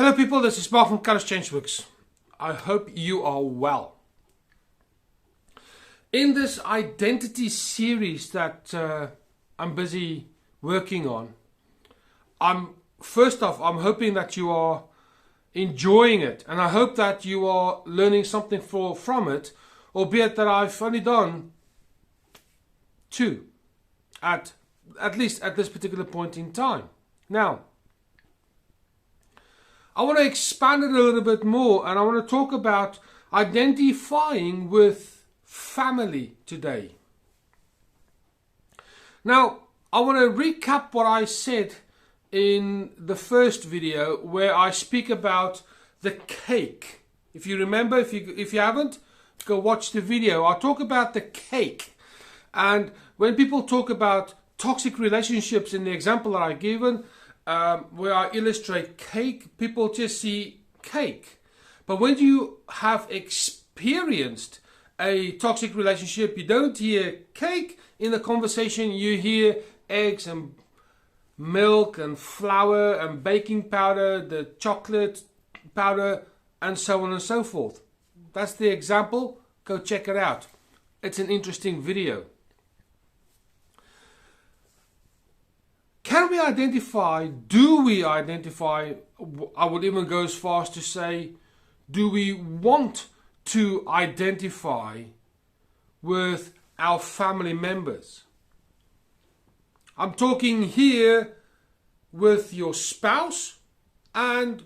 Hello people, this is Mark from Kharischangeworks. I hope you are well. In this identity series that I'm busy working on, first off, I'm hoping that you are enjoying it, and I hope that you are learning something from it, albeit that I've only done 2 at least at this particular point in time. Now, I want to expand it a little bit more, and I want to talk about identifying with family today. Now, I want to recap what I said in the first video where I speak about the cake. If you remember, if you haven't, go watch the video. I talk about the cake, and when people talk about toxic relationships in the example that I've given, where I illustrate cake, people just see cake. But when you have experienced a toxic relationship, you don't hear cake in the conversation, you hear eggs and milk and flour and baking powder, the chocolate powder, and so on and so forth. That's the example. Go check it out. It's an interesting video. Can we identify, do we identify, I would even go as far as to say, do we want to identify with our family members? I'm talking here with your spouse and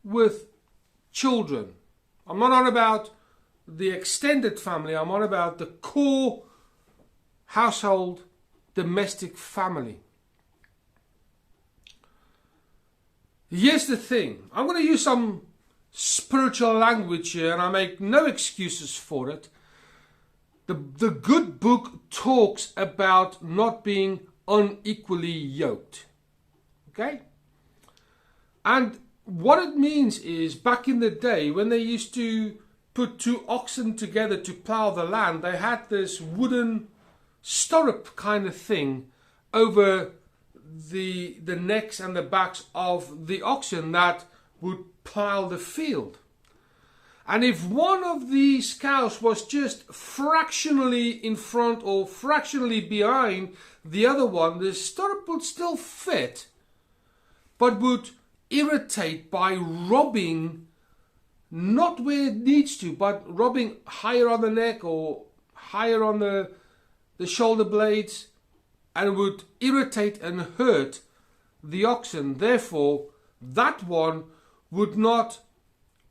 with children. I'm not on about the extended family, I'm on about the core household, domestic family. Here's the thing, I'm going to use some spiritual language here, and I make no excuses for it. The good book talks about not being unequally yoked. Okay? And what it means is, back in the day when they used to put 2 oxen together to plow the land, they had this wooden stirrup kind of thing over the necks and the backs of the oxen that would plow the field. And if one of these cows was just fractionally in front or fractionally behind the other one, the stirrup would still fit, but would irritate by rubbing not where it needs to, but rubbing higher on the neck or higher on the shoulder blades, and would irritate and hurt the oxen. Therefore, that one would not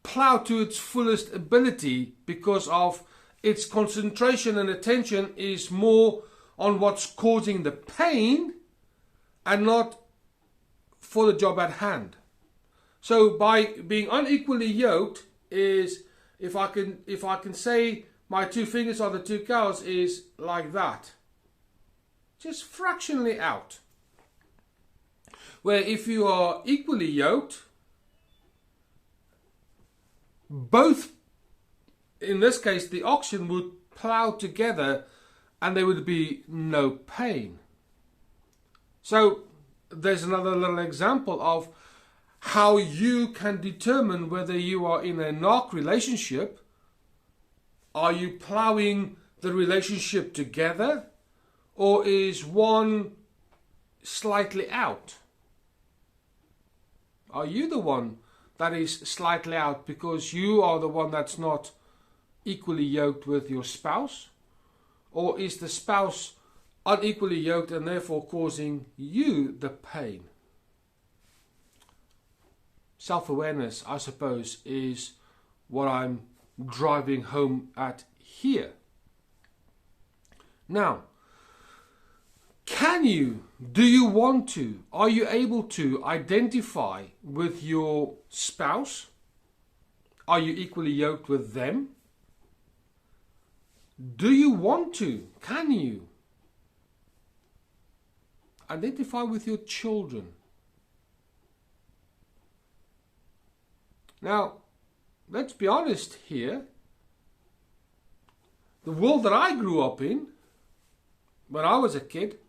plow to its fullest ability because of its concentration and attention is more on what's causing the pain and not for the job at hand. So by being unequally yoked is, if I can say my 2 fingers are the 2 cows, is like that. Just fractionally out. Where if you are equally yoked, both, in this case the oxen, would plow together and there would be no pain. So there's another little example of how you can determine whether you are in a narc relationship. Are you plowing the relationship together, or is one slightly out? Are you the one that is slightly out because you are the one that's not equally yoked with your spouse? Or is the spouse unequally yoked and therefore causing you the pain? Self-awareness, I suppose, is what I'm driving home at here. Now, do you want to, are you able to identify with your spouse? Are you equally yoked with them? Do you want to, can you identify with your children? Now, let's be honest here. The world that I grew up in, when I was a kid,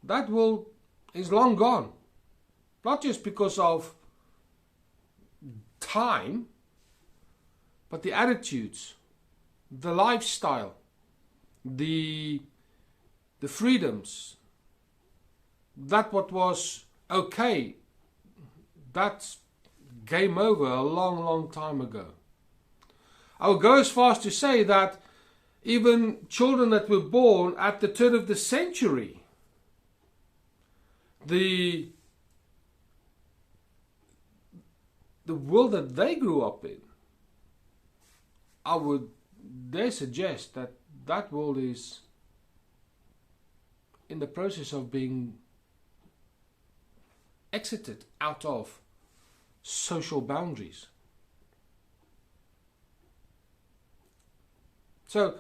that world is long gone. Not just because of time, but the attitudes, the lifestyle, the freedoms. That what was okay, that's game over a long, long time ago. I would go as far as to say that even children that were born at the turn of the century, the world that they grew up in, I would dare suggest that that world is in the process of being exited out of social boundaries. So,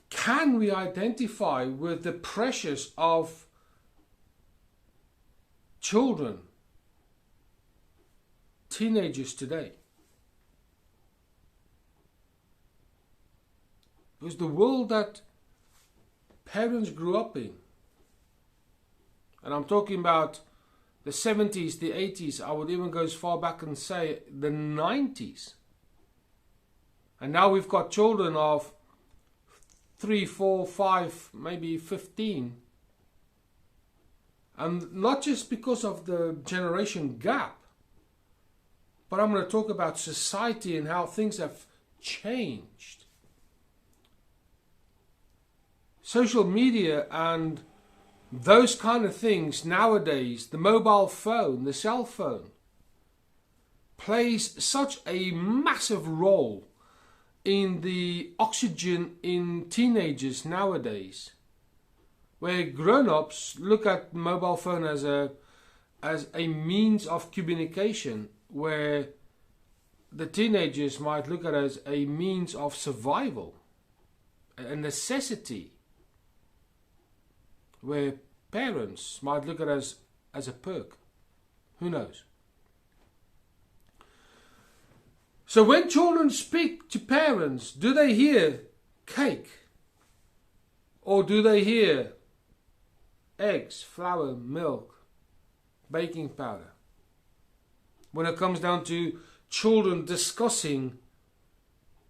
can we identify with the pressures of children, teenagers today? Because the world that parents grew up in, and I'm talking about the 70s, the 80s, I would even go as far back and say the 90s. And now we've got children of 3, 4, 5, maybe 15. And not just because of the generation gap, but I'm going to talk about society and how things have changed. Social media and those kind of things nowadays, the mobile phone, the cell phone, plays such a massive role in the oxygen in teenagers nowadays, where grown-ups look at mobile phone as a means of communication, where the teenagers might look at it as a means of survival, a necessity, where parents might look at it as a perk. Who knows? So when children speak to parents, do they hear cake? Or do they hear eggs, flour, milk, baking powder? When it comes down to children discussing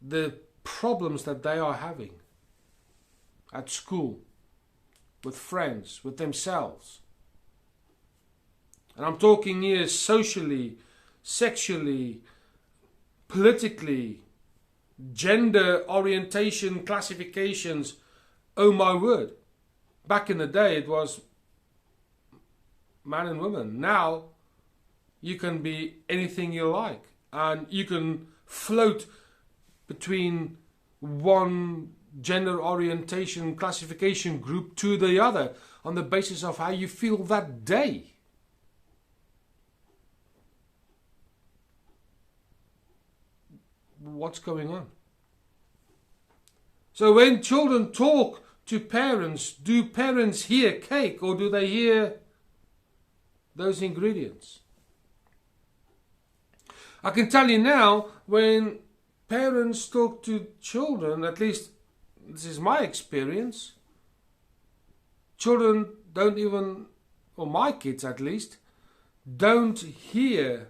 the problems that they are having at school, with friends, with themselves. And I'm talking here socially, sexually, politically, gender orientation, classifications. Oh my word. Back in the day it was man and woman. Now you can be anything you like. And you can float between one gender orientation classification group to the other on the basis of how you feel that day. What's going on? So when children talk to parents, do parents hear cake or do they hear those ingredients? I can tell you now, when parents talk to children, at least this is my experience, children don't even, or my kids at least, don't hear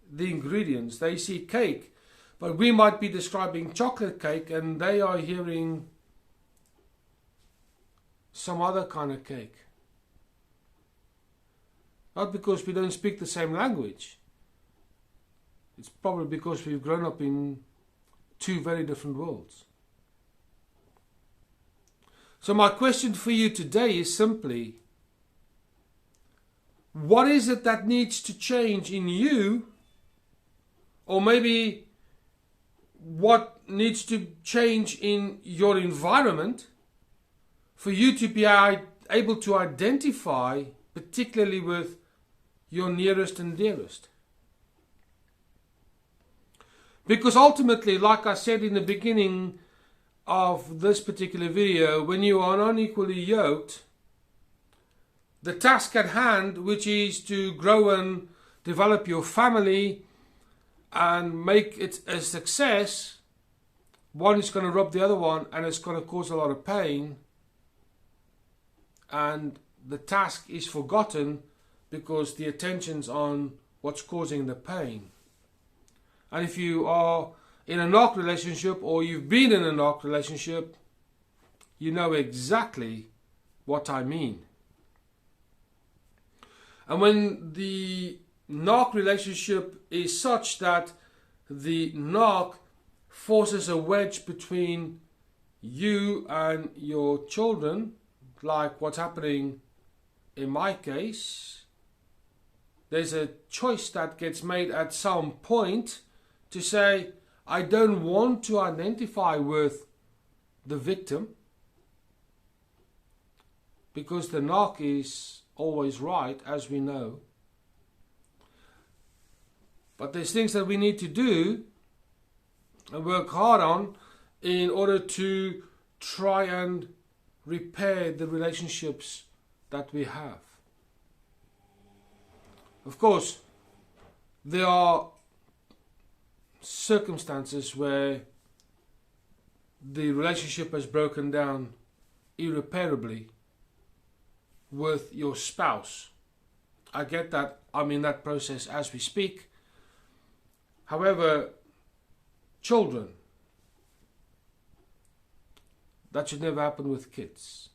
the ingredients. They see cake, but we might be describing chocolate cake and they are hearing some other kind of cake. Not because we don't speak the same language. It's probably because we've grown up in two very different worlds. So my question for you today is simply, what is it that needs to change in you? Or maybe what needs to change in your environment for you to be able to identify, particularly with your nearest and dearest? Because ultimately, like I said in the beginning of this particular video, when you are unequally yoked, the task at hand, which is to grow and develop your family and make it a success, one is going to rub the other one and it's going to cause a lot of pain, and the task is forgotten because the attention's on what's causing the pain. And if you are in a knock relationship, or you've been in a knock relationship, you know exactly what I mean. And when the knock relationship is such that the knock forces a wedge between you and your children, like what's happening in my case, there's a choice that gets made at some point to say, I don't want to identify with the victim, because the knock is always right, as we know. But there's things that we need to do and work hard on in order to try and repair the relationships that we have. Of course, there are circumstances where the relationship has broken down irreparably with your spouse. I get that. I'm in that process as we speak. However, children, that should never happen with kids.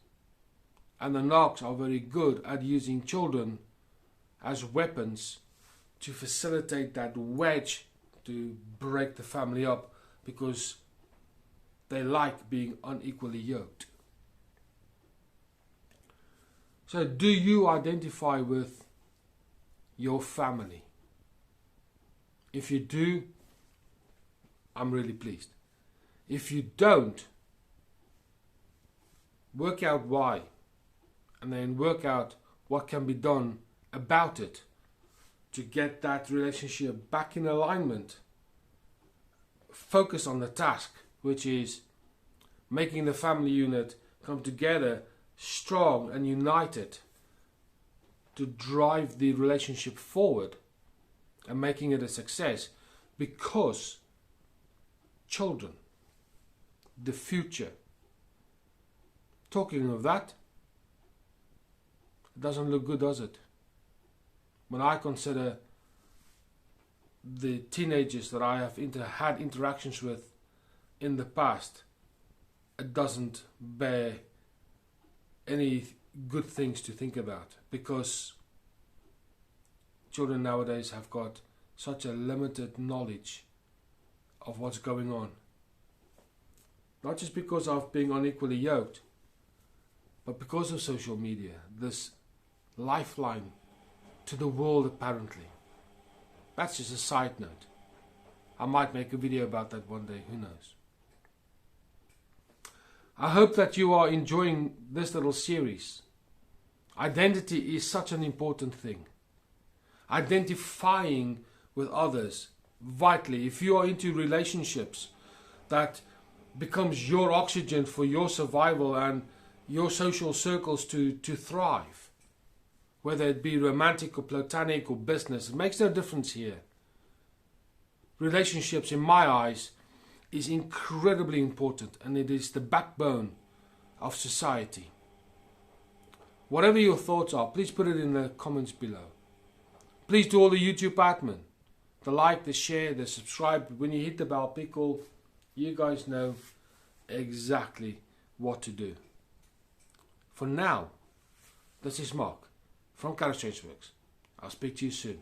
And the knocks are very good at using children as weapons to facilitate that wedge to break the family up, because they like being unequally yoked. So do you identify with your family? If you do, I'm really pleased. If you don't, work out why, and then work out what can be done about it to get that relationship back in alignment. Focus on the task, which is making the family unit come together strong and united to drive the relationship forward and making it a success, because children, the future. Talking of that, it doesn't look good, does it? When I consider the teenagers that I have had interactions with in the past, it doesn't bear any good things to think about, because children nowadays have got such a limited knowledge of what's going on. Not just because of being unequally yoked, but because of social media, this lifeline to the world apparently. That's just a side note. I might make a video about that one day, who knows. I hope that you are enjoying this little series. Identity is such an important thing. Identifying with others, vitally. If you are into relationships, that becomes your oxygen for your survival and your social circles to thrive. Whether it be romantic or platonic or business, it makes no difference here. Relationships, in my eyes, is incredibly important, and it is the backbone of society. Whatever your thoughts are, please put it in the comments below. Please do all the YouTube admin, the like, the share, the subscribe. When you hit the bell, people, you guys know exactly what to do. For now, this is Mark from Kharischangeworks. I'll speak to you soon.